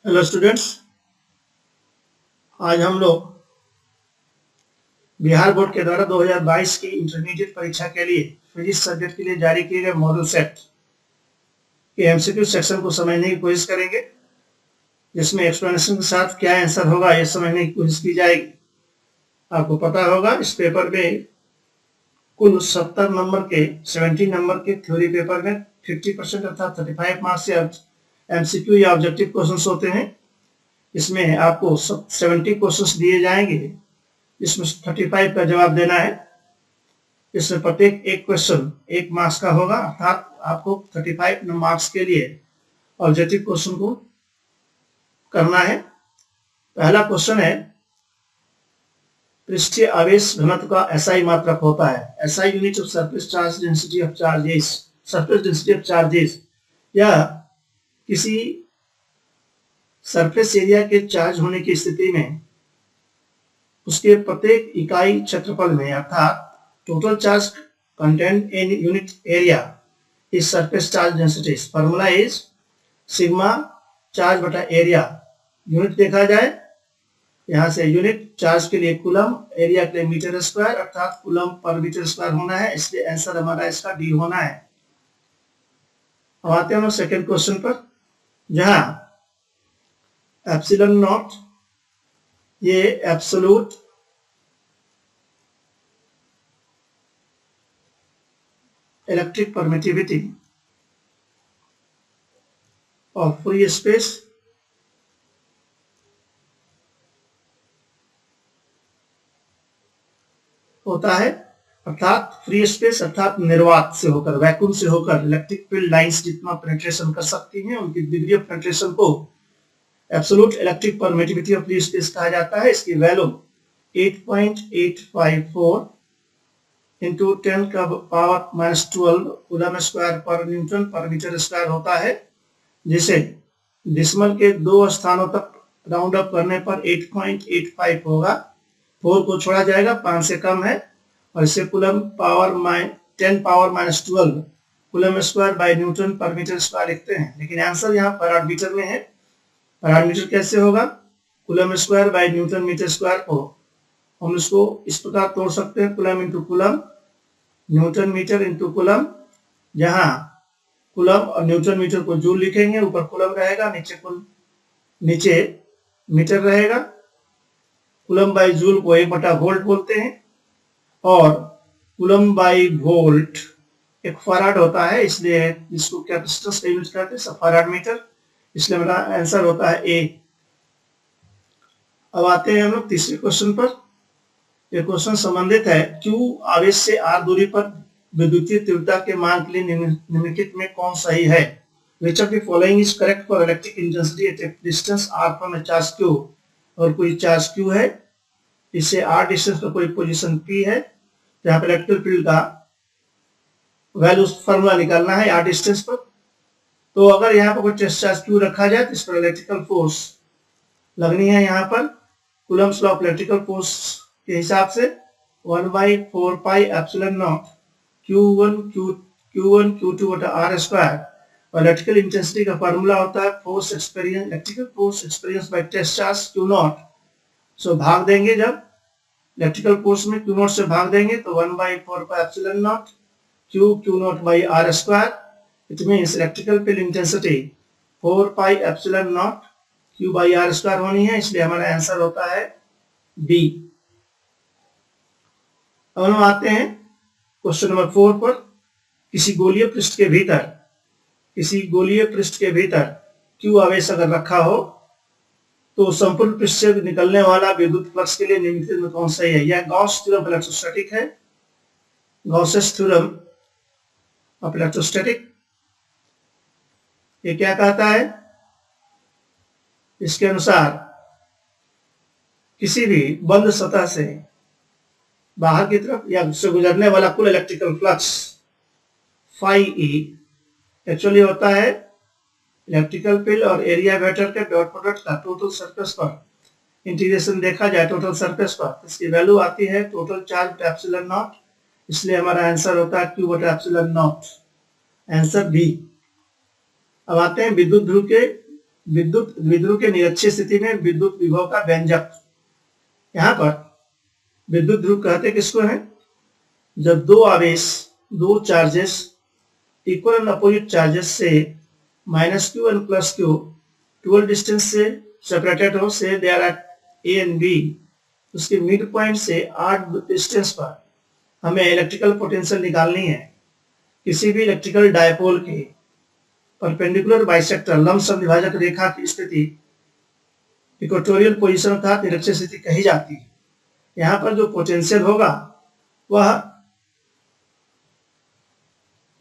Hello students, आज हम लोग बिहार बोर्ड के द्वारा 2022 की इंटरमीडिएट परीक्षा के लिए फिजिक्स सब्जेक्ट के लिए जारी किए गए मॉड्यूल सेट के एमसीक्यू सेक्शन को समझने की कोशिश करेंगे, जिसमें एक्सप्लेनेशन के साथ क्या आंसर होगा यह समझने की कोशिश की जाएगी। आपको पता होगा इस पेपर में कुल 70 नंबर के 70 नंबर के थ्योरी पेपर में 50% अर्थात 35 मार्क्स से एमसीक्यू या ऑब्जेक्टिव क्वेश्चन होते हैं। इसमें आपको 70 क्वेश्चंस दिए जाएंगे, इसमें 35 का जवाब देना है। इसमें प्रत्येक एक क्वेश्चन 1 मार्क्स का होगा, अर्थात आपको 35 मार्क्स के लिए ऑब्जेक्टिव क्वेश्चन को करना है। पहला क्वेश्चन है, पृष्ठीय आवेश घनत्व का एसआई मात्रक होता है। SI unit of surface charge density of charges, surface density of charges. यह किसी सरफेस एरिया के चार्ज होने की स्थिति में उसके प्रत्येक इकाई क्षेत्रफल में अर्थात total charge content in unit area is surface charge density. Formula is sigma charge बटा एरिया। यूनिट देखा जाए, यहां से यूनिट चार्ज के लिए कूलम, एरिया के लिए मीटर स्क्वायर अर्थात कूलम पर मीटर स्क्वायर होना है, इसलिए आंसर हमारा इसका डी होना है। अब आते हैं हम सेकेंड क्वेश्चन पर, जहां एप्सिलॉन नॉट ये एब्सोल्यूट इलेक्ट्रिक परमिटिविटी और फ्री स्पेस होता है, अर्थात फ्री स्पेस अर्थात निर्वात से होकर, वैक्यूम से होकर इलेक्ट्रिक फील्ड लाइंस जितना पेनिट्रेशन कर सकती हैं, उनकी डिग्री ऑफ पेनिट्रेशन को absolute electric permittivity of free space कहा जाता है। इसकी वैल्यू 8.854 इंटू 10 का पावर -12 कूलम स्क्वायर पर न्यूटन पर मीटर स्क्वायर होता है, जिसे डिसिमल के 2 स्थानों तक राउंड अप करने पर 8.85 होगा। 4 को छोड़ा जाएगा, 5 से कम है, और इसे coulomb power 10 power -12 coulomb square by Newton पर मीटर स्क्वायर लिखते हैं। लेकिन आंसर यहाँ फैराड मीटर में है। फैराड मीटर कैसे होगा? Coulomb square by newton metre square को हम इसको इस प्रकार तोड़ सकते हैं, coulomb into coulomb, newton metre into coulomb, जहां कूलम और न्यूटन मीटर को जूल लिखेंगे, ऊपर कूलम रहेगा, नीचे मीटर रहेगा। कूलम बाई जूल को 1/वोल्ट बोलते हैं, और कूलम बाई वोल्ट एक फैराड होता है, इसलिए इसको कैपेसिटेंस का यूज करते हैं, फैराड मीटर, इसलिए मेरा आंसर होता है ए। अब आते हैं हम लोग तीसरे क्वेश्चन पर। यह क्वेश्चन संबंधित है, क्यू आवेश से आर दूरी पर विद्युतीय तीव्रता के मान के लिए निम्नलिखित में कौन सही है? Which of the following is correct for electric intensity at a distance r from a charge q? और कोई चार्ज q है, इससे r डिस्टेंस पर कोई पोजीशन p है, जहां पर इलेक्ट्रिक फील्ड का वैल्यू फॉर्मूला निकालना है r डिस्टेंस पर। तो अगर यहाँ पर कोई टेस्ट चार्ज q रखा जाए तो इस पर इलेक्ट्रिकल फोर्स लगनी है। यहाँ पर Coulomb's law of electrical force के हिसाब से 1/4 pi epsilon not Q1 Q2 बटा r स्क्वायर, और इलेक्ट्रिकल इंटेंसिटी का फार्मूला होता है force experience, electrical force experience by test charge Q not. So भाग देंगे, जब इलेक्ट्रिकल फोर्स में Q नॉट से भाग देंगे तो 1/4 pi epsilon not Q not by r square. It means electrical field intensity 4 pi epsilon not Q by r square होनी है, इसलिए हमारा आंसर होता है बी। अब हम आते हैं क्वेश्चन नंबर 4 पर। किसी गोलीय पृष्ठ के भीतर Q आवेश अगर रखा हो तो संपूर्ण पृष्ठ से निकलने वाला विद्युत फ्लक्स के लिए निम्नलिखित में कौन सही है? यह गॉस थ्योरम इलेक्ट्रोस्टैटिक है, गॉसेस थ्योरम ऑफ इलेक्ट्रोस्टैटिक। ये क्या कहता है? इसके अनुसार किसी भी बंद सतह से बाहर की तरफ या उससे गुजरने वाला कुल electrical flux phi E actually होता है इलेक्ट्रिकल फील्ड और एरिया वेक्टर के डॉट प्रोडक्ट का टोटल सरफेस पर इंटीग्रेशन देखा जाए टोटल सरफेस पर, इसकी वैल्यू आती है टोटल चार्ज बटा एप्सिलॉन नॉट, इसलिए हमारा आंसर होता है Q बटा एप्सिलॉन नॉट, आंसर बी। अब आते हैं विद्युत ध्रुव के विद्युत द्विध्रुव के निरक्षीय स्थिति में विद्युत विभव का व्यंजक। यहाँ पर विद्युत ध्रुव कहते किसको है? जब दो आवेश, दो charges equal and opposite charges से -q and +q equal distance से सेपरेटेड हो, say they are at A and B, उसके मिड पॉइंट से r डिस्टेंस पर हमें इलेक्ट्रिकल पोटेंशियल निकालनी है। किसी भी इलेक्ट्रिकल डायपोल के परपेंडिकुलर बाइसेक्टर लंब समविभाजक रेखा की स्थिति इक्वेटोरियल पोजीशन अर्थात निरक्षीय स्थिति कही जाती है। यहाँ पर जो पोटेंशियल होगा वह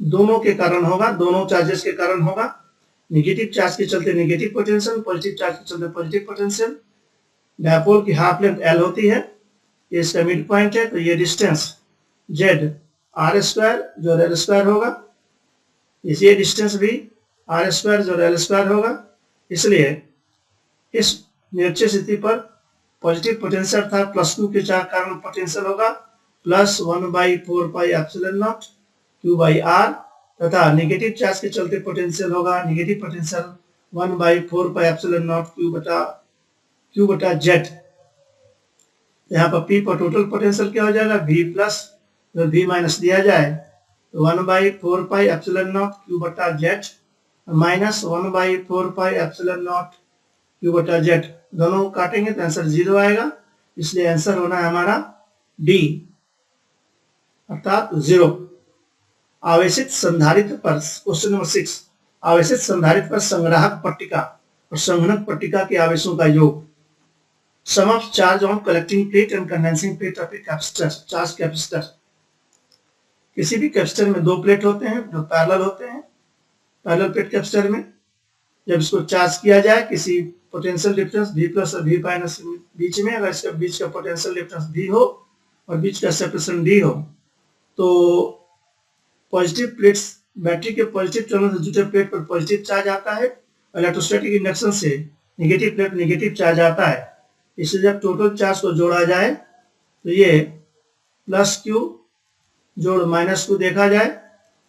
दोनों के कारण होगा, दोनों चार्जेस के कारण होगा। नेगेटिव चार्ज के चलते नेगेटिव पोटेंशियल, पॉजिटिव चार्ज के चलते पॉजिटिव पोटेंशियल। डायपोल की हाफ लेंथ L होती है, ये इसका मिड पॉइंट है, तो ये डिस्टेंस Z r² जो L² होगा, ये डिस्टेंस भी r² जो L² होगा। इसलिए इस निरक्षीय स्थिति पर पॉजिटिव पोटेंशियल अर्थात +q के कारण पोटेंशियल होगा +1/4πε0 q/r, तथा नेगेटिव चार्ज के चलते पोटेंशियल होगा नेगेटिव पोटेंशियल 1/4πε0 q/z। यहाँ पर P पर टोटल पोटेंशियल क्या हो जाएगा? V प्लस V माइनस दिया जाए तो 1/4πε0 q/z माइनस 1/4πε0 q/z, दोनों काटेंगे तो आंसर 0 आएगा। इसलिए आंसर होना है हमारा D अर्थात 0। आवेशित संधारित्र पर क्वेश्चन नंबर 6, आवेशित संधारित्र पर संग्राहक पट्टिका और संघनक पट्टिका के आवेशों का योग। Sum of charge on collecting plate and condensing plate of a capacitor, charge capacitor. किसी भी कैपेसिटर में दो प्लेट होते हैं जो पैरेलल होते हैं। पैरेलल प्लेट कैपेसिटर में जब इसको चार्ज किया जाए किसी पोटेंशियल डिफरेंस V प्लस और V माइनस बीच में, अगर इसका बीच का पोटेंशियल डिफरेंस V हो और बीच का सेपरेशन D हो, तो पॉजिटिव प्लेट्स, बैटरी के पॉजिटिव टर्मिनल से जुटे प्लेट पर पॉजिटिव चार्ज आता है, इलेक्ट्रोस्टैटिक इंडक्शन से नेगेटिव प्लेट नेगेटिव चार्ज आता है। इसलिए जब टोटल चार्ज को जोड़ा जाए तो ये +q जोड़ -q देखा जाए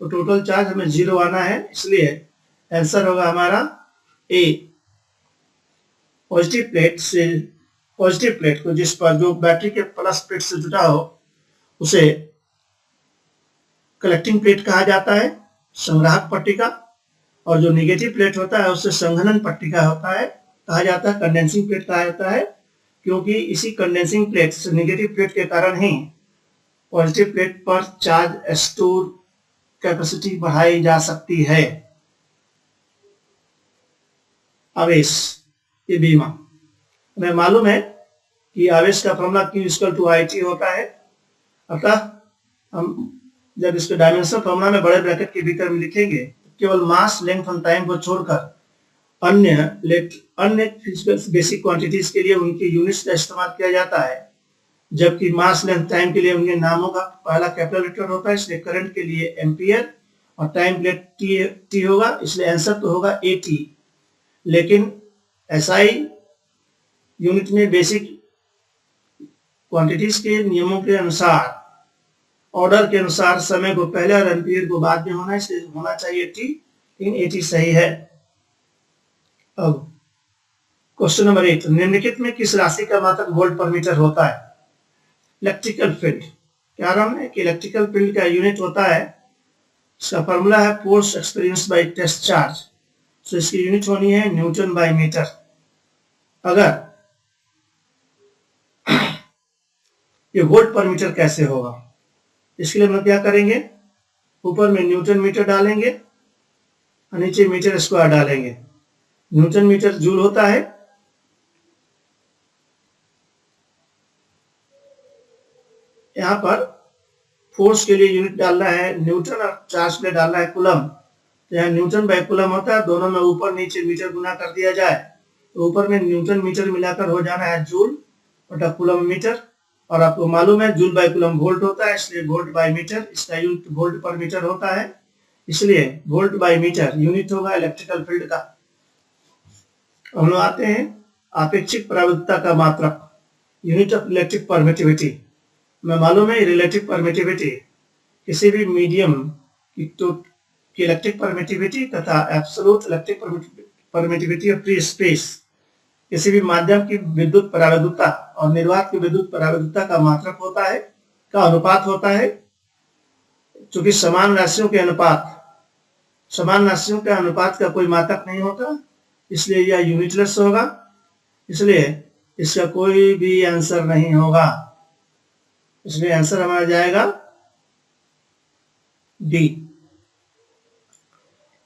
तो टोटल चार्ज हमें 0 आना है। इसलिए आंसर होगा हमारा A। पॉजिटिव प्लेट को जिस पर जो बैटरी के प्लस प्लेट से जुटा हो उसे कलेक्टिंग प्लेट कहा जाता है, संग्राहक पट्टिका, और जो नेगेटिव प्लेट होता है उससे संघनन पट्टिका होता है, कहा जाता है कंडेंसिंग प्लेट कहा जाता है, क्योंकि इसी कंडेंसिंग प्लेट से नेगेटिव प्लेट के कारण ही पॉजिटिव प्लेट पर चार्ज स्टोर कैपेसिटी बढ़ाई जा सकती है। आवेश, ये बीमा हमें मालूम है कि आवेश का फॉर्मूला Q = IT होता है। अतः हम जब इसके डायमेंशन फॉर्मूला में बड़े ब्रैकेट के भीतर में लिखेंगे तो केवल मास, लेंथ और टाइम को छोड़कर अन्य फिजिकल बेसिक क्वांटिटीज के लिए उनके यूनिट्स का इस्तेमाल किया जाता है, जबकि मास, लेंथ, टाइम के लिए उनके नामों का पहला कैपिटल लेटर होता है। इसलिए करंट के लिए एम्पियर और टाइम के लिए T होगा, इसलिए आंसर तो होगा AT। लेकिन SI यूनिट में बेसिक क्वांटिटीज के नियमों के अनुसार, ऑर्डर के अनुसार समय को पहले और एम्पियर को बाद में होना, इसलिए होना चाहिए T, लेकिन AT सही है। अब क्वेश्चन नंबर 8, निम्नलिखित में किस राशि का मात्रक वोल्ट पर मीटर होता है? Electrical field. क्या नाम है कि इलेक्ट्रिकल फील्ड का यूनिट होता है, इसका फॉर्मूला है force experience by test charge, तो इसकी यूनिट होनी है न्यूटन बाय मीटर। अगर ये वोल्ट पर मीटर कैसे होगा, इसके लिए हम क्या करेंगे, ऊपर में न्यूटन मीटर डालेंगे और नीचे मीटर स्क्वायर डालेंगे। न्यूटन मीटर जूल होता है, यहाँ पर फोर्स के लिए यूनिट डालना है न्यूटन और चार्ज के लिए डालना है कूलम। तो यहाँ न्यूटन बाय कूलम होता है, दोनों में ऊपर नीचे मीटर गुना कर दिया जाए तो ऊपर में न्यूटन मीटर मिलाकर हो जाना है जूल बटा कूलम मीटर। और आपको मालूम है जूल बाय कूलम वोल्ट होता है, इसलिए वोल्ट बाय मीटर, इसका यूनिट वोल्ट पर मीटर होता है, इसलिए वोल्ट बाय मीटर यूनिट होगा इलेक्ट्रिकल फील्ड का। हम लोग आते हैं आपेक्षिक प्रावृत्तता का मात्रक, यूनिट ऑफ इलेक्ट्रिक परमिटिविटी। हमें मालूम है रिलेटिव परमिटिविटी किसी भी मीडियम की इलेक्ट्रिक परमिटिविटी तथा absolute electric permittivity of free space, किसी भी माध्यम की विद्युत परावैद्युता और निर्वात की विद्युत परावैद्युता का मात्रक होता है, का अनुपात होता है। चूंकि समान राशियों के अनुपात का कोई मात्रक नहीं होता, इसलिए यह यूनिटलेस होगा, इसलिए इसका कोई भी आंसर नहीं होगा। इसलिए आंसर हमारा जाएगा डी।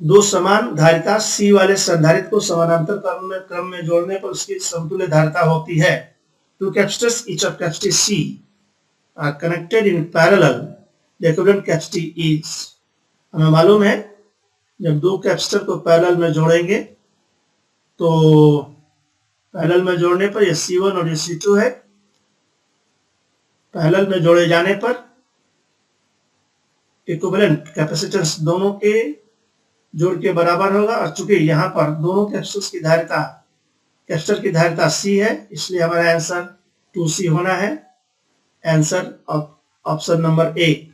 दो समान धारिता C वाले संधारित्र को समानांतर क्रम में जोड़ने पर उसकी समतुल्य धारिता होती है। Two capacitors each of capacity C are connected in parallel. The equivalent capacity is, हमें मालूम है जब दो कैपेसिटर को पैरेलल में जोड़ेंगे तो पैरेलल में जोड़ने पर ये C1 और ये C2 है। पैरेलल में जोड़े जाने पर इक्विवेलेंट कैपेसिटेंस दोनों के जोड़ के बराबर होगा, और चूंकि यहाँ पर दोनों कैपेसिटर की धारिता C है, इसलिए हमारा आंसर 2C होना है। Answer option number A.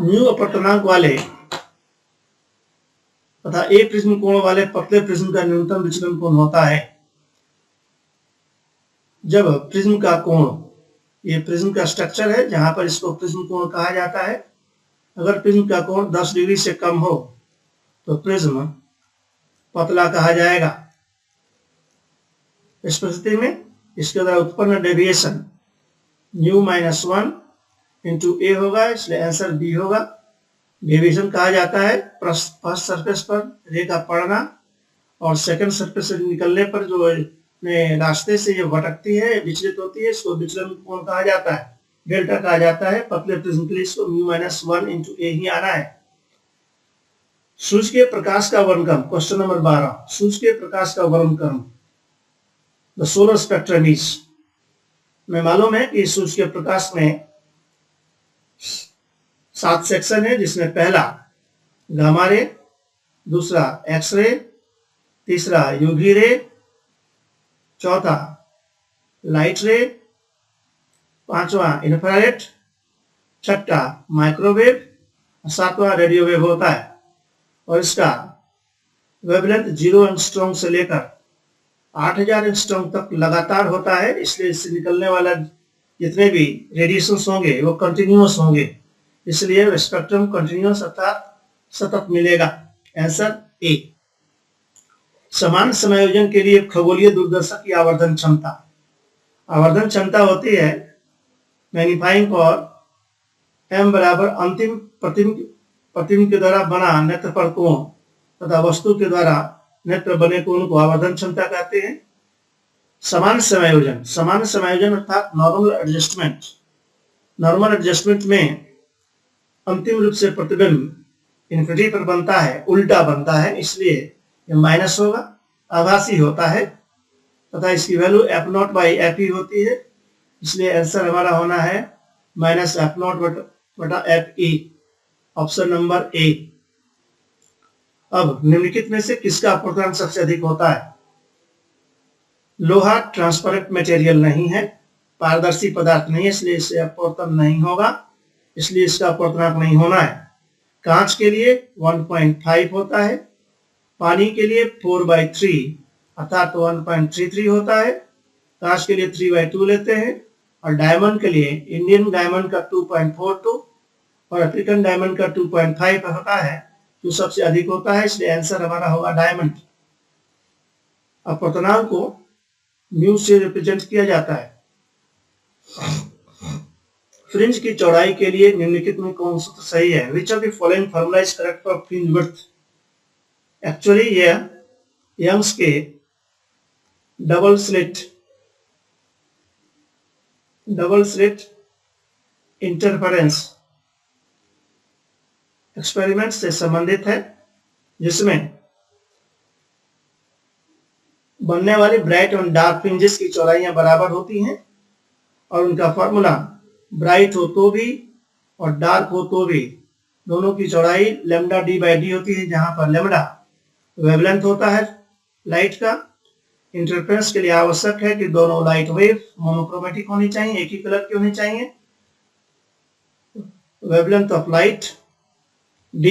Mu अपवर्तनांक वाले तथा ए प्रिज्म कोण वाले पतले प्रिज्म का न्यूनतम विचलन कोण होता है जब प्रिज्म का कोण, ये प्रिज्म का स्ट्रक्चर है जहां पर इसको प्रिज्म कोण कहा जाता है। अगर प्रिज्म का कोण 10 डिग्री से कम हो तो प्रिज्म पतला कहा जाएगा। इस परिस्थिति में इसके द्वारा उत्पन्न डेविएशन μ-1 इंटू ए होगा, इसलिए आंसर बी होगा। डेविएशन कहा जाता है फर्स्ट सरफेस पर रे का पड़ना और सेकंड सरफेस से निकलने पर जो रास्ते से ये भटकती है, विचलित होती है, इसको विचलन कोण कहा जाता है, डेल्टा कहा जाता है। पतले प्रिज्म के लिए इसको μ-1 इंटू ए ही आना है। सूर्य के प्रकाश का वर्णक्रम, क्वेश्चन नंबर 12। सूर्य के प्रकाश का वर्णक्रम, द सोलर स्पेक्ट्रम इज, में मालूम है कि सूर्य के प्रकाश में 7 सेक्शन है, जिसमें पहला गामा रे, दूसरा एक्स रे, तीसरा यूवी रे, चौथा लाइट रे, पांचवा इंफ्रारेड, छठा माइक्रोवेव, सातवां रेडियो वेव होता है। और इसका वेवलेंथ 0 एंगस्ट्रॉम से लेकर 8000 एंगस्ट्रॉम तक लगातार होता है, इसलिए इससे निकलने वाला जितने भी रेडिएशंस होंगे वो कंटिन्यूअस होंगे, इसलिए स्पेक्ट्रम कंटिन्यूअस अर्थात सतत मिलेगा। Answer A. समान समायोजन के लिए खगोलीय दूरदर्शक की आवर्धन क्षमता होती है मैग्नीफाइंग पावर m बराबर अंतिम प्रतिबिंब के द्वारा बना नेत्र पर कोण तथा वस्तु के द्वारा नेत्र बने कोण को आवर्धन क्षमता कहते हैं। समान समायोजन अर्थात नॉर्मल एडजस्टमेंट में अंतिम रूप से प्रतिबिंब इन्फिनिटी पर बनता है, उल्टा बनता है, इसलिए यह माइनस होगा, आभासी होता है तथा इसकी वैल्यू f0/fe होती है, इसलिए आंसर हमारा होना है -f0/fe, ऑप्शन नंबर ए। अब निम्नलिखित में से किसका अपवर्तनांक सबसे अधिक होता है? लोहा ट्रांसपेरेंट मटेरियल नहीं है, पारदर्शी पदार्थ नहीं है, इसलिए इससे अपवर्तन नहीं होगा, इसलिए इसका अपवर्तनांक नहीं होना है। कांच के लिए 1.5 होता है, पानी के लिए 4/3 अर्थात 1.33 होता है, कांच के लिए 3/2 लेते हैं, और डायमंड के लिए इंडियन डायमंड का 2.42 और अफ्रीकन डायमंड का 2.5 होता है, जो सबसे अधिक होता है, इसलिए आंसर हमारा होगा डायमंड। अपवर्तनांक को म्यू से रिप्रेजेंट किया जाता है। फ्रिंज की चौड़ाई के लिए निम्नलिखित में कौन सा सही है? Which of the following formula is correct for fringe width? Actually यह यंग्स के डबल स्लिट इंटरफेरेंस एक्सपेरिमेंट से संबंधित है, जिसमें बनने वाली ब्राइट और डार्क फ्रिंजेस की चौड़ाइयां बराबर होती हैं और उनका फॉर्मूला ब्राइट हो तो भी और डार्क हो तो भी दोनों की चौड़ाई λd/d होती है, जहां पर लैम्डा वेवलेंथ होता है लाइट का। इंटरफेरेंस के लिए आवश्यक है कि दोनों लाइट वेव मोनोक्रोमेटिक होनी चाहिए, एक ही कलर की होनी चाहिए। Wavelength of light d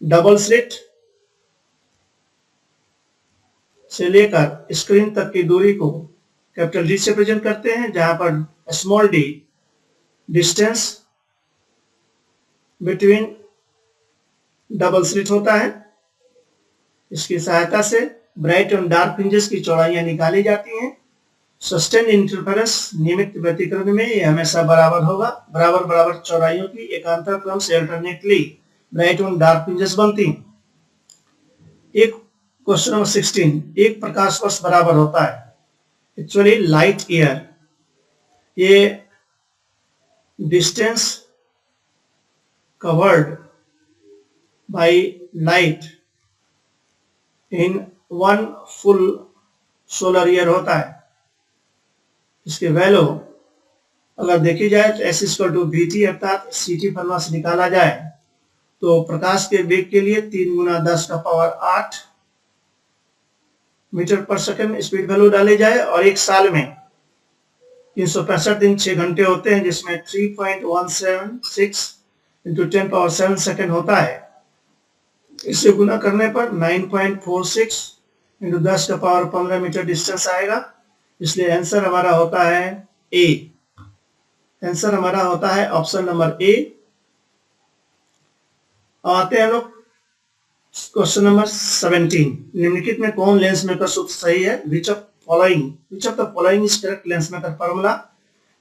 double slit से लेकर स्क्रीन तक की दूरी को कैपिटल डी से प्रेजेंट करते हैं, जहां पर small D distance between double slit होता है। इसकी सहायता से ब्राइट और डार्क फ्रिंजेस की चौड़ाइयां निकाली जाती हैं। सस्टेन इंटरफेरेंस नियमित व्यतिकरण में ये हमेशा बराबर होगा। बराबर बराबर चौड़ाइयों की एकांतर क्रम से अल्टरनेटली ब्राइट और डार्क फ्रिंजेस बनती हैं। एक क्वेश्चन नंबर 16, एक प्रकाश वर्ष बराबर होता है एक्चुअली लाइट ईयर। ये distance covered by light in 1 full solar year होता है। इसके वैल्यू अगर देखी जाए तो s इक्वल टू vt अर्थात ct फॉर्मूला से निकाला जाए तो प्रकाश के वेग के लिए 3 गुना 10 का पावर 8 मीटर पर सेकंड स्पीड वैल्यू डाली जाए और एक साल में 365 दिन 6 घंटे होते हैं, जिसमें 3.176 इंटू 10 पावर 7 सेकंड होता है। इसे गुना करने पर 9.46 इंटू 10 का पावर 15 मीटर डिस्टेंस आएगा। इसलिए आंसर हमारा होता है ए। आंसर हमारा होता है ऑप्शन नंबर ए। आते हैं लोग क्वेश्चन नंबर 17, निम्नलिखित में कौन लेंस मेकर सूत्र सही है? Which of the following is correct lens maker formula?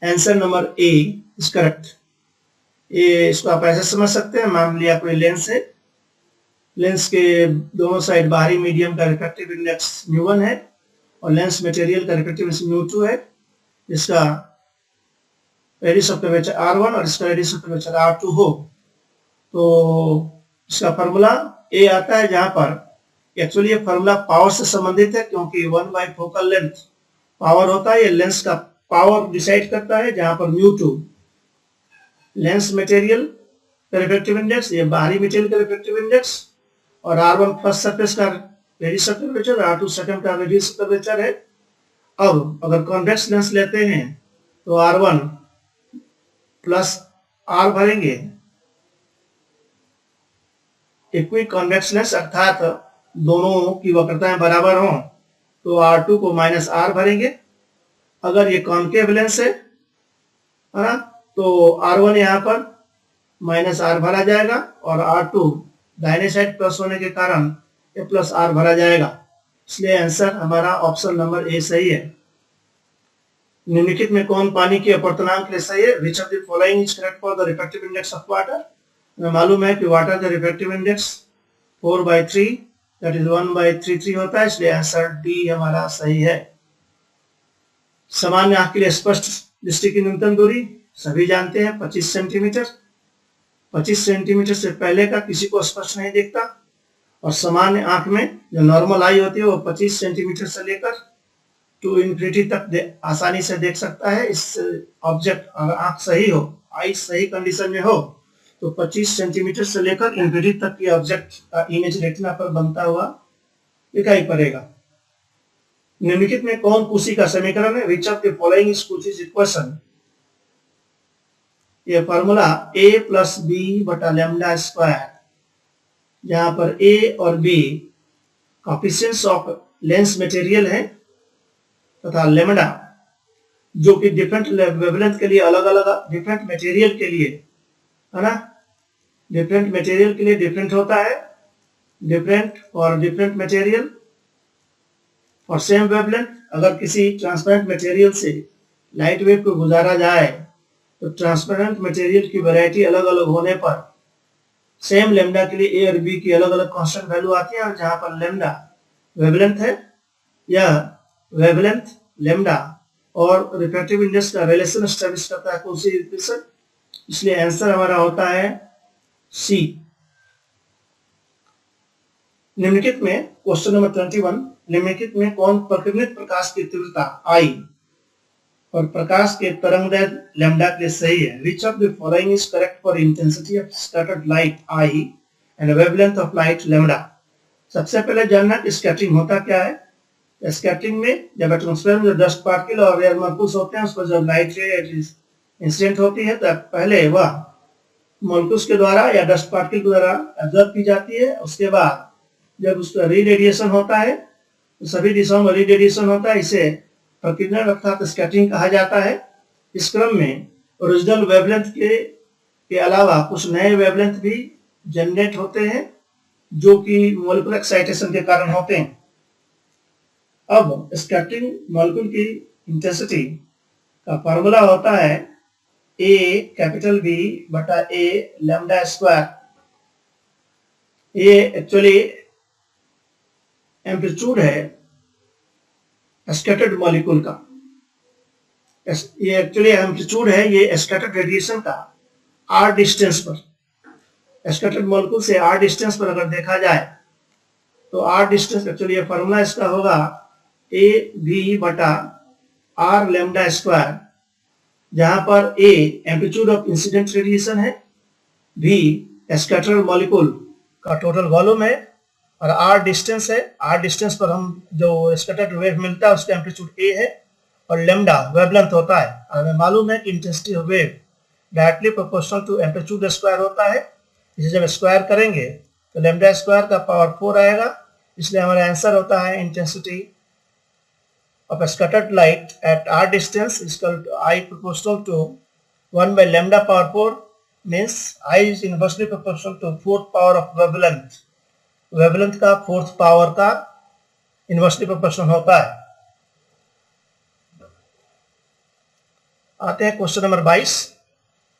Answer number A is correct. ये इसको आप ऐसे समझ सकते हैं, मान लिया कोई लेंस है, लेंस के दोनों साइड बाहरी मीडियम का रिफ्रैक्टिव इंडेक्स μ1 है और लेंस मटेरियल का रिफ्रैक्टिव इंडेक्स μ2 है। इसका रेडियस ऑफ कर्वेचर r1 और इसका रेडियस ऑफ कर्वेचर r2 हो तो इसका फॉर्मूला ए आता है, जहां पर एक्चुअली ये फॉर्मूला पावर से संबंधित है, क्योंकि 1 बाय फोकल लेंथ पावर होता है। ये लेंस का पावर डिसाइड करता है, जहां पर μ2 लेंस मटेरियल का रिफ्रैक्टिव इंडेक्स, ये बाहरी मटेरियल का रिफ्रैक्टिव इंडेक्स, और r1 फर्स्ट सरफेस का radius of curvature, r2 second का रेडियस ऑफ कर्वेचर है। अब अगर कॉन्वेक्स लेंस लेते हैं तो r1 प्लस r भरेंगे। इक्विक कॉन्वेक्स लेंस अर्थात दोनों की वक्रताएं बराबर हों तो r2 को माइनस r भरेंगे। अगर ये कॉन्केव लेंस है ना, तो r1 यहाँ पर माइनस r भरा जाएगा और r2 दाहिने साइड प्लस होने के कारण ये प्लस r भरा जाएगा। इसलिए आंसर हमारा ऑप्शन नंबर ए सही है। निम्नलिखित में कौन पानी के अपवर्तनांक के लिए सही है? Which of the following is correct for the refractive index of water? हमें मालूम है कि वाटर का रिफ्रैक्टिव इंडेक्स 4/3 दैट इज 1/33 होता है, इसलिए आंसर डी हमारा सही है। सामान्य आंख के लिए स्पष्ट दृष्टि की न्यूनतम दूरी सभी जानते हैं 25 सेंटीमीटर। 25 सेंटीमीटर से पहले का किसी को स्पष्ट नहीं दिखता, और सामान्य आंख में जो नॉर्मल आई होती है वो 25 सेंटीमीटर से लेकर टू इन्फिनिटी तक आसानी से देख सकता है। इस ऑब्जेक्ट अगर आंख सही हो, आई सही कंडीशन में हो, तो 25 सेंटीमीटर से लेकर इन्फिनिटी तक की ऑब्जेक्ट का इमेज रेटिना पर बनता हुआ दिखाई पड़ेगा। निम्नलिखित में कौन कुशी का समीकरण है? Which of the following is Cauchy's equation? ये फॉर्मूला a प्लस बी बटा लैम्डा स्क्वायर, जहां पर a और b coefficients of lens material है तथा लैम्डा जो कि डिफरेंट वेवलेंथ के लिए अलग अलग, डिफरेंट मटेरियल के लिए है ना, डिफरेंट मटेरियल के लिए डिफरेंट होता है। Different for different material for same wavelength. अगर किसी ट्रांसपेरेंट मटेरियल से लाइट वेव को गुजारा जाए तो ट्रांसपेरेंट मटेरियल की वैरायटी अलग अलग होने पर सेम लेम्डा के लिए ए और बी की अलग अलग कांस्टेंट वैल्यू आती है। और जहां पर लेम्डा वेवलेंथ है, यह वेवलेंथ लेम्डा और रिफ्रैक्टिव इंडेक्स का रिलेशन एस्टैब्लिश करता है कुशी इक्वेशन। इसलिए आंसर हमारा होता है सी। निम्नलिखित में क्वेश्चन नंबर 21, निम्नलिखित में कौन प्रतिबिंबित प्रकाश की तीव्रता आई और प्रकाश के तरंगदैर्घ्य लैम्डा के लिए सही है? Which of the following is correct for intensity of scattered light I and wavelength of light lambda? सबसे पहले जानना कि स्कैटरिंग होता क्या है। स्कैटरिंग में जब एटमॉस्फेयर में जो डस्ट पार्टिकल और एयर मॉलिक्यूल्स होते हैं, उस पर जब लाइट रे इंसिडेंट होती है तो पहले वह मॉलिक्यूल्स के द्वारा या डस्ट पार्टिकल के द्वारा एब्जॉर्ब की जाती है। उसके बाद जब उसका रीरेडिएशन होता है तो सभी दिशाओं में रीरेडिएशन होता है, इसे प्रकीर्णन अर्थात स्कैटरिंग कहा जाता है। इस क्रम में ओरिजिनल वेवलेंथ के अलावा कुछ नए वेवलेंथ भी जनरेट होते हैं जो कि मॉलिक्यूलर एक्साइटेशन के कारण होते हैं। अब स्कैटरिंग मॉलिक्यूल की इंटेंसिटी का फार्मूला होता है A कैपिटल B बटा A लैम्डा स्क्वायर। ये एक्चुअली एम्पलीट्यूड है स्कैटर्ड मॉलिक्यूल का, ये एक्चुअली एम्पलीट्यूड है ये स्कैटर्ड रेडिएशन का r डिस्टेंस पर। स्कैटर्ड मॉलिक्यूल से r डिस्टेंस पर अगर देखा जाए तो r डिस्टेंस एक्चुअली ये फॉर्मूला इसका होगा A B बटा r लैम्डा स्क्वायर, जहां पर A amplitude of incident radiation है, B स्कैटर्ड मॉलिक्यूल का टोटल वॉल्यूम है और r डिस्टेंस है। r डिस्टेंस पर हम जो स्कैटर्ड वेव मिलता है उसका एम्पलीट्यूड A है और लैम्डा वेवलेंथ होता है। हमें मालूम है कि intensity of wave directly proportional to amplitude square होता है। इसे जब स्क्वायर करेंगे तो लैम्डा स्क्वायर का पावर 4 आएगा, इसलिए हमारा आंसर होता है intensity of a scattered light at r distance is equal to I proportional to 1 by lambda power 4, means I is inversely proportional to 4th power of wavelength। wavelength का 4th power का inversely proportional होता है। आते हैं question number 22।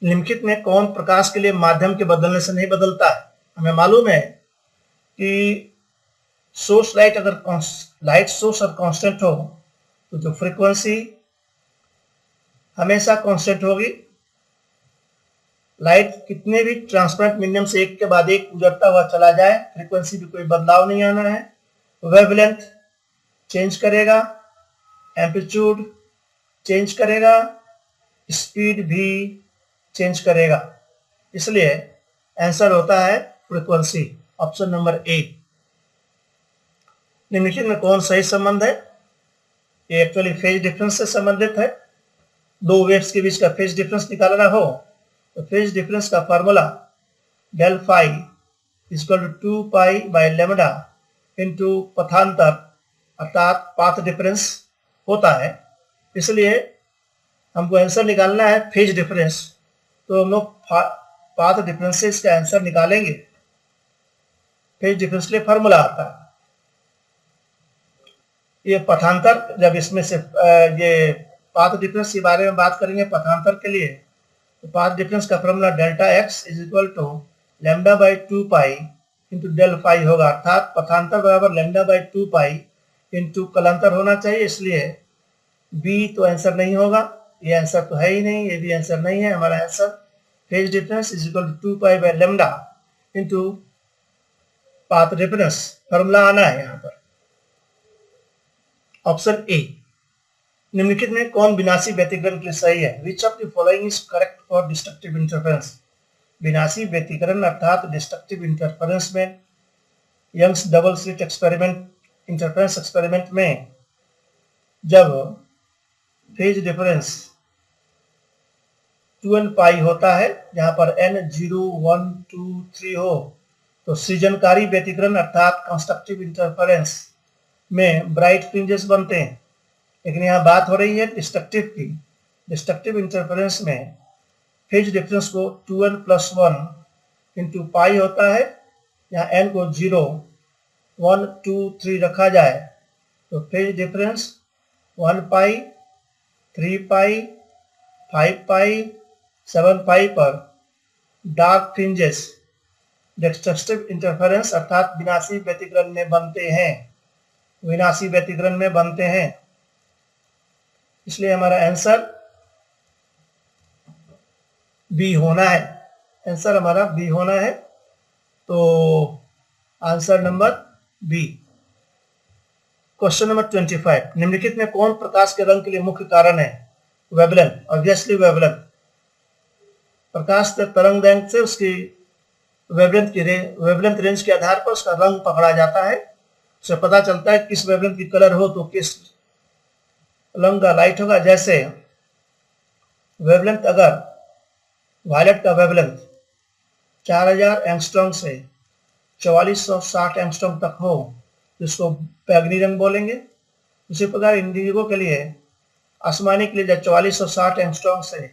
निम्नलिखित में कौन प्रकाश के लिए माध्यम के बदलने से नहीं बदलता है? हमें मालूम है कि सोर्स लाइट अगर लाइट सोर्स और कांस्टेंट हो तो जो फ्रीक्वेंसी हमेशा कांस्टेंट होगी। लाइट कितने भी ट्रांसपेरेंट मीडियम से एक के बाद एक गुजरता हुआ चला जाए, फ्रीक्वेंसी भी कोई बदलाव नहीं आना है। वेवलेंथ चेंज करेगा, एम्पलीट्यूड चेंज करेगा, स्पीड भी चेंज करेगा, इसलिए आंसर होता है फ्रीक्वेंसी, ऑप्शन नंबर ए। निम्नलिखित में कौन सही संबंध है? ये एक्चुअली फेज डिफरेंस से संबंधित है। दो वेव्स के बीच का फेज डिफरेंस निकालना हो तो फेज डिफरेंस का formula del phi equal to 2 pi by lambda into पथांतर अर्थात पाथ डिफरेंस होता है। इसलिए हमको आंसर निकालना है फेज डिफरेंस, तो हम लोग पाथ डिफरेंस से इसका आंसर निकालेंगे। फेज डिफरेंस के लिए फार्मूला आता है ये पथांतर। जब इसमें से ये पाथ डिफरेंस के बारे में बात करेंगे पथांतर के लिए, तो पाथ डिफरेंस का formula delta x is equal to lambda by 2 pi into del phi होगा, अर्थात पथांतर बराबर लैम्डा बाई 2 पाई इंटू कलांतर होना चाहिए, इसलिए बी तो आंसर नहीं होगा, ये आंसर तो है ही नहीं, ये भी आंसर नहीं है। हमारा answer phase difference is equal to 2 pi by lambda into path difference, formula आना है यहाँ पर, ऑप्शन ए। निम्नलिखित में कौन विनाशी व्यतिकरण के लिए सही है? Which of the following is correct for destructive interference? विनाशी व्यतिकरण अर्थात डिस्ट्रक्टिव इंटरफेरेंस में Young's double slit experiment interference experiment में जब फेज डिफरेंस 2n पाई होता है, जहां पर n 0 1 2 3 हो, तो सृजनकारी व्यतिकरण अर्थात कंस्ट्रक्टिव इंटरफेरेंस में ब्राइट फ्रिंजेस बनते हैं। लेकिन यहाँ बात हो रही है डिस्ट्रक्टिव की। डिस्ट्रक्टिव इंटरफेरेंस में फेज डिफरेंस को 2n + 1 इंटू पाई होता है, यहाँ n को 0 1 2 3 रखा जाए तो फेज डिफरेंस 1 पाई 3 पाई 5 पाई 7 पाई पर डार्क फ्रिंजेस डिस्ट्रक्टिव इंटरफेरेंस अर्थात विनाशी व्यतिकरण में बनते हैं, विनाशी व्यतिकरण में बनते हैं। इसलिए हमारा आंसर बी होना है, आंसर हमारा बी होना है, तो answer number B. Question number 25। निम्नलिखित में कौन प्रकाश के रंग के लिए मुख्य कारण है? Wavelength, obviously wavelength. प्रकाश के तरंग दैर्घ्य से उसकी वेवलेंथ रेंज के आधार पर उसका रंग पकड़ा जाता है, उससे पता चलता है किस वेवलेंथ की कलर हो तो किस रंग का लाइट होगा। जैसे वेवलेंथ अगर वायलेट का वेवलेंथ 4000 एंगस्ट्रॉम से 4460 एंगस्ट्रॉम तक हो तो इसको बैगनी रंग बोलेंगे। उसी प्रकार इंडिगो के लिए आसमानी के लिए जब 4460 एंगस्ट्रॉम से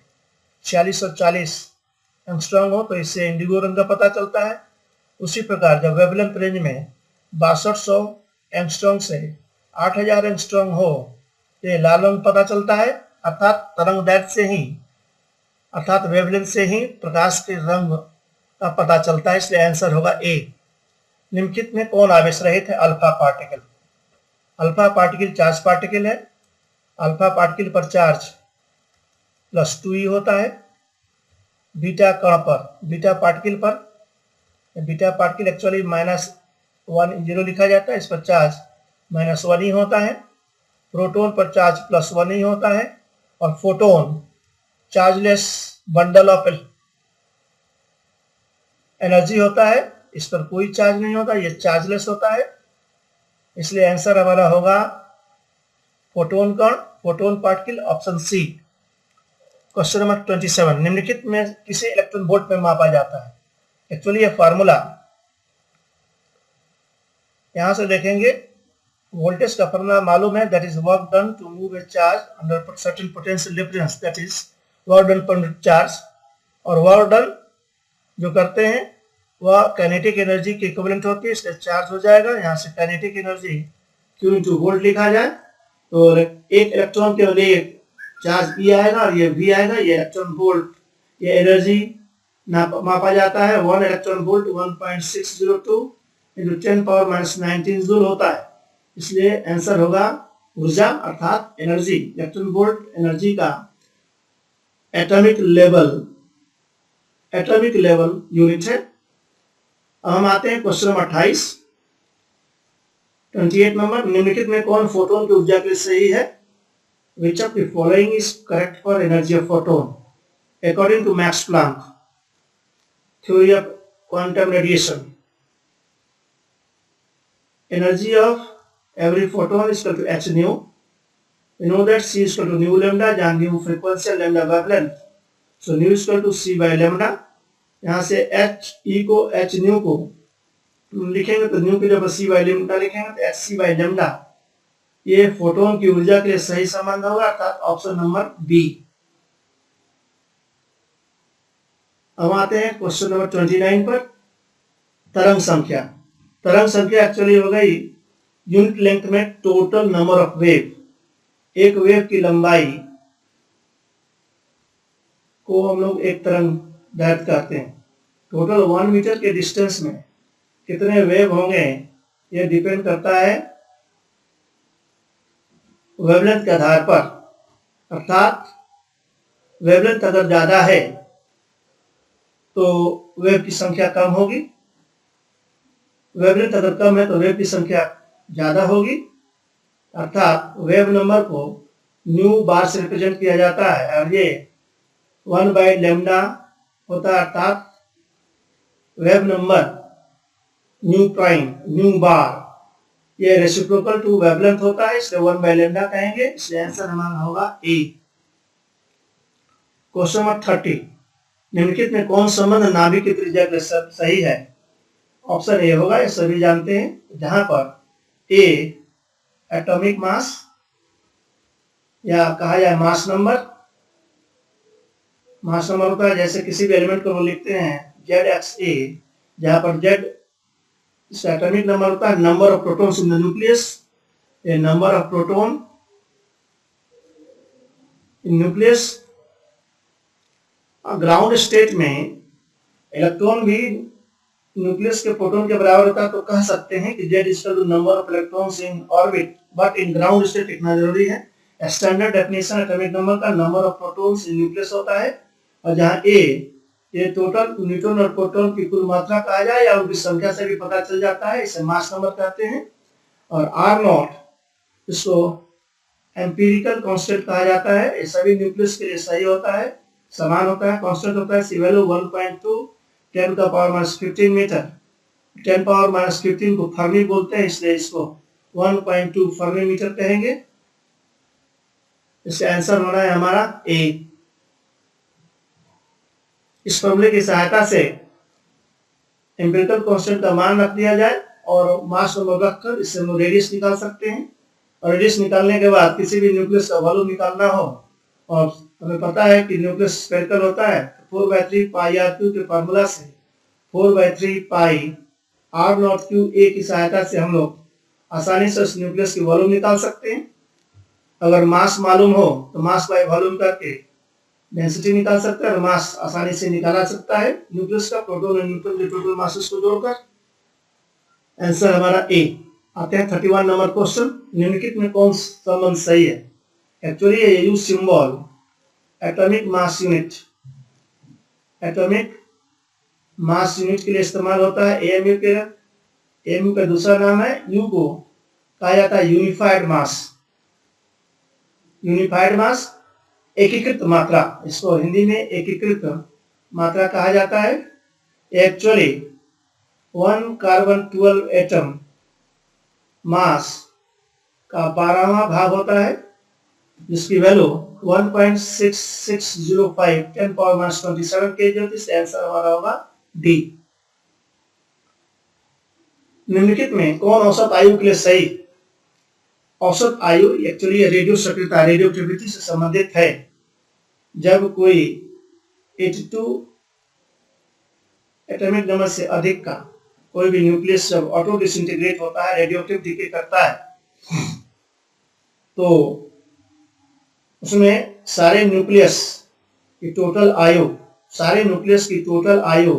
4640 एंगस्ट्रॉम हो तो इससे इंडिगो रंग का पता चलता है। उसी प्रकार जब वेवलेंथ रेंज में 6200 एंगस्ट्रॉम से 8000 एंगस्ट्रॉम हो तो ये लाल रंग पता चलता है, अर्थात तरंग दैर्घ्य से ही, अर्थात वेवलेंथ से ही प्रकाश के रंग का पता चलता है, इसलिए आंसर होगा ए। निम्नलिखित में कौन आवेश रहित है? Alpha particle. Alpha particle charge particle है। अल्फा पार्टिकल पर चार्ज +2e होता है। बीटा कण पर, बीटा पार्टिकल एक्चुअली -1 लिखा जाता है, इस पर चार्ज -1 होता है। प्रोटॉन पर चार्ज +1 होता है और photon chargeless bundle of energy होता है, इस पर कोई चार्ज नहीं होता, ये चार्जलेस होता है, इसलिए आंसर हमारा होगा फोटोन कण, photon particle, option C. Question number 27, निम्नलिखित में किसे इलेक्ट्रॉन वोल्ट में मापा जाता है? एक्चुअली ये फार्मूला यहां से देखेंगे, वोल्टेज का फॉर्मूला मालूम है, that is work done to move a charge under certain potential difference, that is work done पर चार्ज। और वर्क डन जो करते हैं वह काइनेटिक एनर्जी के इक्विवेलेंट होती है, इसलिए चार्ज हो जाएगा। यहाँ से kinetic energy Q into volt लिखा जाए तो एक इलेक्ट्रॉन के लिए चार्ज E आएगा और ये V आएगा, ये इलेक्ट्रॉन वोल्ट, ये एनर्जी मापा जाता है। 1 इलेक्ट्रॉन वोल्ट 1.602 इंटू 10⁻⁻19 जूल होता है, इसलिए आंसर होगा ऊर्जा अर्थात एनर्जी। इलेक्ट्रॉन वोल्ट एनर्जी का एटॉमिक लेवल यूनिट है। अब हम आते हैं क्वेश्चन नंबर 28 नंबर, निम्नलिखित में कौन फोटोन की ऊर्जा के लिए सही है? Which of the following is correct for energy of photon according to Max Planck theory of quantum radiation? Energy of every photon is equal to h nu. We know that c is equal to nu lambda, जहाँ nu frequency और lambda wavelength, so nu is equal to c by lambda। यहाँ से h e को h nu को लिखेंगे तो nu की जगह c by lambda लिखेंगे तो h c by lambda, ये फोटोन की ऊर्जा के लिए सही संबंध होगा, अर्थात ऑप्शन नंबर बी। अब आते हैं क्वेश्चन नंबर 29 पर, तरंग संख्या। तरंग संख्या एक्चुअली हो गई यूनिट लेंथ में टोटल नंबर ऑफ वेव, एक वेव की लंबाई को हम लोग एक तरंग दैर्घ्य कहते हैं। टोटल 1 मीटर के डिस्टेंस में कितने वेव होंगे यह डिपेंड करता है वेवलेंथ के आधार पर, अर्थात वेवलेंथ अगर ज्यादा है तो वेव की संख्या कम होगी, वेवलेंथ अगर कम है तो वेव की संख्या ज्यादा होगी, अर्थात वेव नंबर को न्यू बार से रिप्रेजेंट किया जाता है और ये 1 बाय लैम्डा होता है, अर्थात wave number nu prime nu bar ये रेसिप्रोकल टू वेवलेंथ होता है, इसलिए 1 बाय लैम्डा कहेंगे, इसलिए आंसर हमारा होगा ए। क्वेश्चन नंबर 30, निम्नलिखित में कौन संबंध नाभिक की त्रिज्या के सही है? ऑप्शन ए होगा, ये सभी जानते हैं, जहां पर ए एटॉमिक मास या कहा जाए मास नंबर होता है, जैसे किसी भी एलिमेंट को लिखते हैं ZXA, जहां पर Z इसका एटॉमिक नंबर होता है number of protons in the nucleus, A number of proton in nucleus. Ground state में इलेक्ट्रॉन भी न्यूक्लियस के प्रोटॉन के बराबर होता है, तो कह सकते हैं कि Z is equal to number of electrons in orbit, but in ground state इतना जरूरी है, स्टैंडर्ड डेफिनेशन एटॉमिक नंबर का number of protons in nucleus होता है, और जहां ए ये टोटल न्यूट्रॉन और प्रोटॉन की कुल मात्रा कहा जाए या उनकी संख्या से भी पता चल जाता है, इसे मास नंबर कहते हैं। और R0 इसको एम्पिरिकल कांस्टेंट कहा जाता है, ये सभी न्यूक्लियस के लिए सही होता है, समान होता है, कांस्टेंट होता है। सी वैल्यू 1.2 10⁻⁻15 मीटर, 10⁻⁻15 को फर्मी बोलते हैं, इसलिए इसको 1.2 फर्मी मीटर कहेंगे, इसका आंसर होना है हमारा ए। इस फॉर्मूले की सहायता से एम्पिरिकल कांस्टेंट का मान रख दिया जाए और मास नंबर रखकर इससे हम लोग रेडियस निकाल सकते हैं। और रेडियस निकालने के बाद किसी भी न्यूक्लियस का वॉल्यूम निकालना हो और हमें पता है कि न्यूक्लियस स्फेरिकल होता है, तो 4/3 पाई आर क्यू के फार्मूला से 4/3 पाई आर नॉट क्यू ए की सहायता से हम लोग आसानी से उस न्यूक्लियस की वॉल्यूम निकाल सकते हैं। अगर मास मालूम हो तो मास बाय वॉल्यूम करके डेंसिटी निकाल सकते हैं और मास आसानी से निकाला सकता है न्यूक्लियस का प्रोटॉन और न्यूट्रॉन के टोटल मासेस को जोड़कर। आंसर हमारा ए। आते हैं 31 नंबर क्वेश्चन, निम्नलिखित में कौन संबंध सही है? एक्चुअली ये use symbol atomic mass unit, atomic mass unit के लिए इस्तेमाल होता है एएमयू के। एएमयू का दूसरा नाम है, यू को कहा जाता है यूनिफाइड मास। यूनिफाइड मास एकीकृत मात्रा, इसको हिंदी में एकीकृत मात्रा कहा जाता है। एक्चुअली 1 कार्बन 12 एटम मास का 12वां भाग होता है, जिसकी वैल्यू 1.6605 10⁻27 kg होती है। आंसर हमारा होगा डी। निम्नलिखित में कौन औसत आयु के लिए सही? औसत आयु एक्चुअली रेडियो सक्रियता, रेडियोएक्टिविटी से संबंधित है। जब कोई 82 एटॉमिक नंबर से अधिक का कोई भी न्यूक्लियस जब ऑटो डिसइंटीग्रेट होता है, रेडियोएक्टिव डीके करता है, तो उसमें सारे न्यूक्लियस की टोटल आयु, सारे न्यूक्लियस की टोटल आयु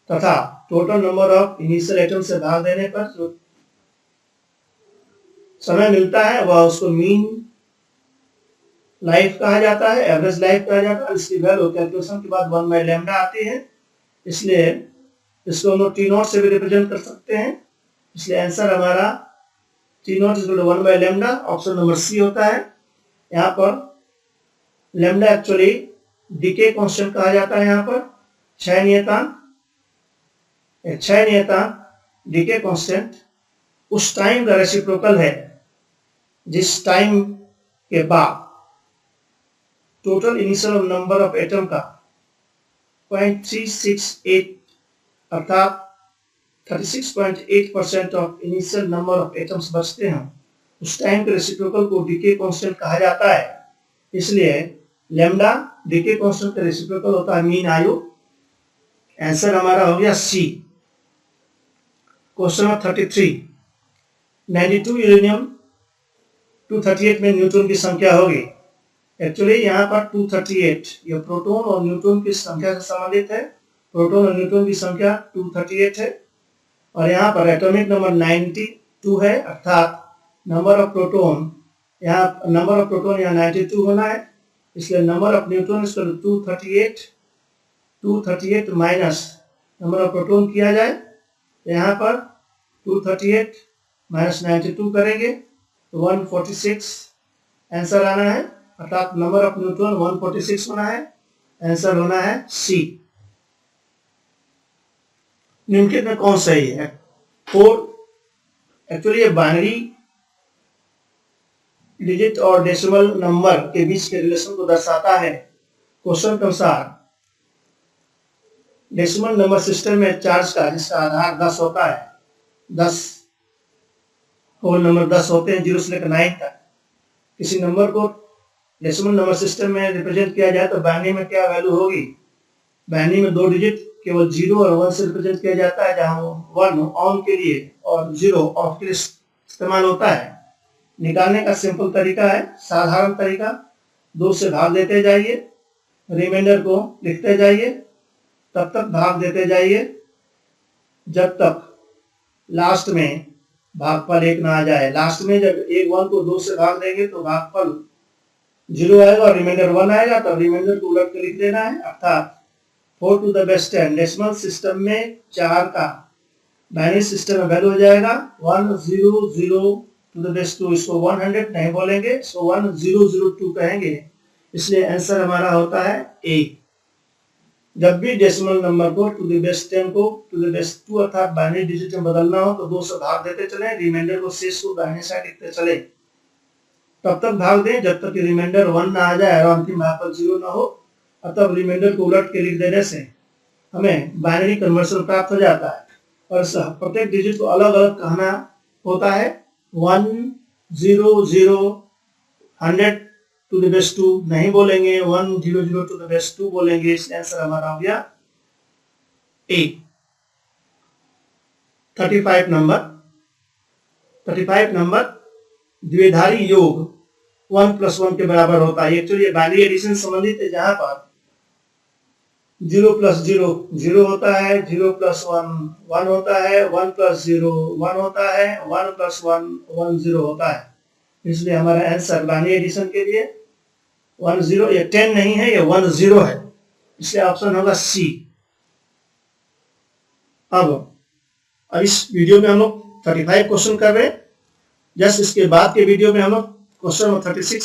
तथा total number of initial atom से भाग देने पर जो समय मिलता है वह उसको मीन लाइफ कहा जाता है, एवरेज लाइफ कहा जाता है। इसकी वैल्यू कैलकुलेशन के बाद 1/λ आती है, इसलिए इसको हम लोग टी नॉट से भी रिप्रेजेंट कर सकते हैं। इसलिए आंसर हमारा t not is 1/λ, option number C होता है। यहाँ पर लैम्डा एक्चुअली डीके कांस्टेंट कहा जाता है। यहाँ पर क्षय नियतांक डीके कांस्टेंट उस टाइम का रेसिप्रोकल है जिस टाइम के बाद total initial number of atom का 0.368 अर्थात 36.8% of initial number of atoms बचते हैं, उस टाइम के रेसिप्रोकल को डीके कांस्टेंट कहा जाता है। इसलिए लैम्डा डीके कांस्टेंट का रेसिप्रोकल होता है मीन आयु। आंसर हमारा हो गया सी। क्वेश्चन नंबर 33, 92 यूरेनियम 238 में न्यूट्रॉन की संख्या होगी। एक्चुअली यहाँ पर 238 ये प्रोटॉन और न्यूट्रॉन की संख्या से संबंधित है। प्रोटॉन और न्यूट्रॉन की संख्या 238 है और यहाँ पर एटॉमिक नंबर 92 है, अर्थात नंबर ऑफ प्रोटॉन यहाँ 92 होना है। इसलिए नंबर ऑफ न्यूट्रॉन इसको 238 माइनस नंबर ऑफ प्रोटॉन किया जाए, यहाँ पर 238 माइनस 92 करेंगे तो 146 आंसर आना है, अर्थात नंबर ऑफ न्यूट्रॉन 146 होना है। आंसर होना है सी। निम्नलिखित में कौन सही है? 4 एक्चुअली ये बाइनरी डिजिट और डेसिमल नंबर के बीच के रिलेशन को दर्शाता है। क्वेश्चन के अनुसार डेसिमल नंबर सिस्टम में चार्ज का जिसका आधार 10 होता है, 10 होल नंबर 10 होते हैं 0 से लेकर 9 तक। किसी नंबर को डेसिमल नंबर सिस्टम में रिप्रेजेंट किया जाए तो बाइनरी में क्या वैल्यू होगी? बाइनरी में 2 डिजिट केवल 0 और 1 से रिप्रेजेंट किया जाता है, जहां 1 ऑन के लिए और 0 ऑफ के लिए इस्तेमाल होता है। निकालने का सिंपल तरीका है, साधारण तरीका, 2 से भाग देते जाइए, रिमाइंडर को लिखते जाइए, तब तक भाग देते जाइए जब तक लास्ट में भागफल 1 ना आ जाए। लास्ट में जब 1 को 2 से भाग देंगे तो भागफल 0 आएगा और रिमाइंडर 1 आएगा, तब रिमाइंडर को उलट के लिख देना है, अर्थात 4 to the base 10। Decimal system में 4 का बाइनरी सिस्टम में वैल्यू हो जाएगा 100 टू द बेस्ट 2, इसको 100 नहीं बोलेंगे, इसको 1002 कहेंगे। इसलिए आंसर हमारा होता है ए। जब भी डेसिमल नंबर को टू द बेस्ट 10 को टू द बेस्ट 2 अर्थात बाइनरी डिजिट में बदलना हो तो 2 से भाग देते चले, रिमाइंडर को शेष को दाहिने साइड लिखते चले, तब तक भाग दें जब तक रिमाइंडर 1 ना आ जाए और अंतिम भागफल 0 ना हो। तब रिमाइंडर को उलट के लिख देने से हमें बाइनरी कन्वर्शन प्राप्त हो जाता है। और प्रत्येक डिजिट को अलग अलग कहना होता है। 1 0 0 100 टू द बेस 2 नहीं बोलेंगे, 1 0 0 टू द बेस 2 बोलेंगे। इसलिए आंसर हमारा हो गया ए। 35 नंबर द्विधारी योग 1 + 1 के बराबर होता है। एक्चुअली बाइनरी एडिशन संबंधित है, जहां पर 0 + 0 0 होता है, 0 + 1 1 होता है, 1 + 0 1 होता है, 1 + 1 1 0 होता है। इसलिए हमारा आंसर बाइनरी एडिशन के लिए 1 0, ये 10 नहीं है, ये 1 0 है। इसलिए ऑप्शन होगा सी। अब इस वीडियो में हम लोग 35 क्वेश्चन कर रहे हैं। जस्ट इसके बाद के वीडियो में हम लोग क्वेश्चन नंबर 36